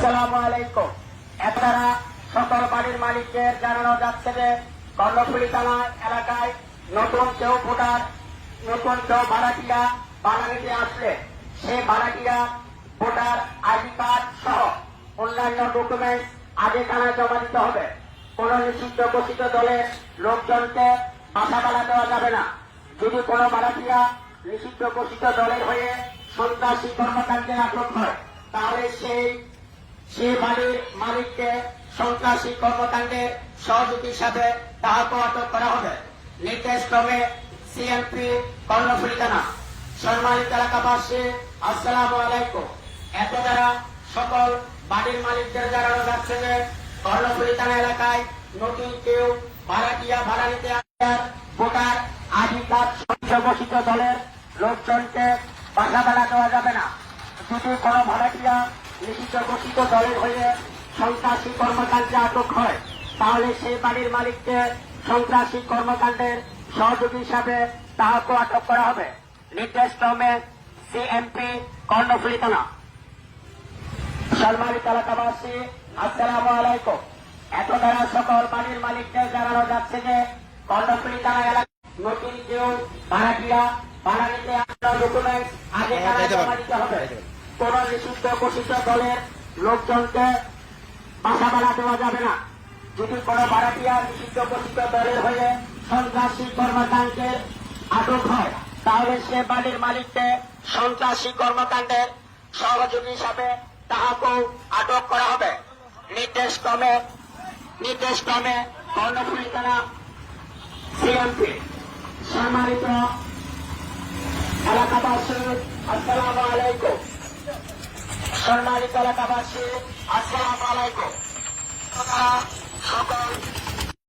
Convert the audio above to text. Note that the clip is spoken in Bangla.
আসসালামু আলাইকুম। এছাড়া সকল বাড়ির মালিকদের জানানো যাচ্ছে যে কর্ণফুলী থানা এলাকায় নতুন কেউ ভাড়াটিয়া বানানিতে আসলে সে ভাড়াটিয়া ভোটার আইডি কার্ড সহ অন্যান্য ডকুমেন্টস আগে থানায় জমা দিতে হবে। কোন নিষিদ্ধ ঘোষিত দলের লোকজনকে বাসা বাড়া দেওয়া যাবে না। যদি কোন ভাড়াটিয়া নিষিদ্ধ ঘোষিত দলের হয়ে সন্ত্রাসী কর্মকাণ্ডে আটক হয় তাহলে সেই বাড়ির মালিককে সন্ত্রাসী কর্মকাণ্ডের সহযোগী হিসাবে তাহাকে আটক করা হবে। নির্দেশ ক্রমে সিএমপি কর্ণফুলী থানা। সম্মানিত এলাকাবাসী, আসসালামু আলাইকুম। এত দ্বারা সকল বাড়ির মালিকদের জানানো যাচ্ছে যে কর্ণফুলী থানা এলাকায় নতুন কেউ ভাড়াটিয়া ভাড়া নিতে ভোটার আইডি কার্ড ঘোষিত দলের লোকজনকে বাসা ভাড়া দেওয়া যাবে না। যদি কোনো ভাড়াটিয়া নিষিদ্ধ ঘোষিত দলের হয়ে সন্ত্রাসী কর্মকাণ্ডে আটক হয় তাহলে সেই বাড়ির মালিককে সন্ত্রাসী কর্মকাণ্ডের সহযোগী হিসাবে তাহাকে আটক করা হবে। নির্দেশ ক্রমে সিএমপি কর্ণফুলী থানা। সম্মানিত এলাকাবাসী, আসসালামু আলাইকুম। এত দ্বারা সকল বাড়ির মালিকদের জানানো যাচ্ছে যে কর্ণফুলী থানা এলাকায় নতুন কেউ ভাড়াটিয়া ভাড়া নিতে ডকুমেন্ট আগে থানায় জমা দিতে হবে। কোন নিষিদ্ধ ঘোষিত দলের লোকজনকে বাসা ভাড়া দেওয়া যাবে না। যদি কোন ভাড়াটিয়া নিষিদ্ধ ঘোষিত দলের হয়ে সন্ত্রাসী কর্মকাণ্ডে আটক হয় তাহলে সে বাড়ির মালিককে সন্ত্রাসী কর্মকাণ্ডের সহযোগী হিসাবে তাহাকেও আটক করা হবে। নির্দেশ ক্রমে কর্ণফুলী থানা সিএমপি। সম্মানিত এলাকাবাসী, আসসালামু আলাইকুম। সম্মানিত এলাকাবাসী, আসসালামু আলাইকুম। সকল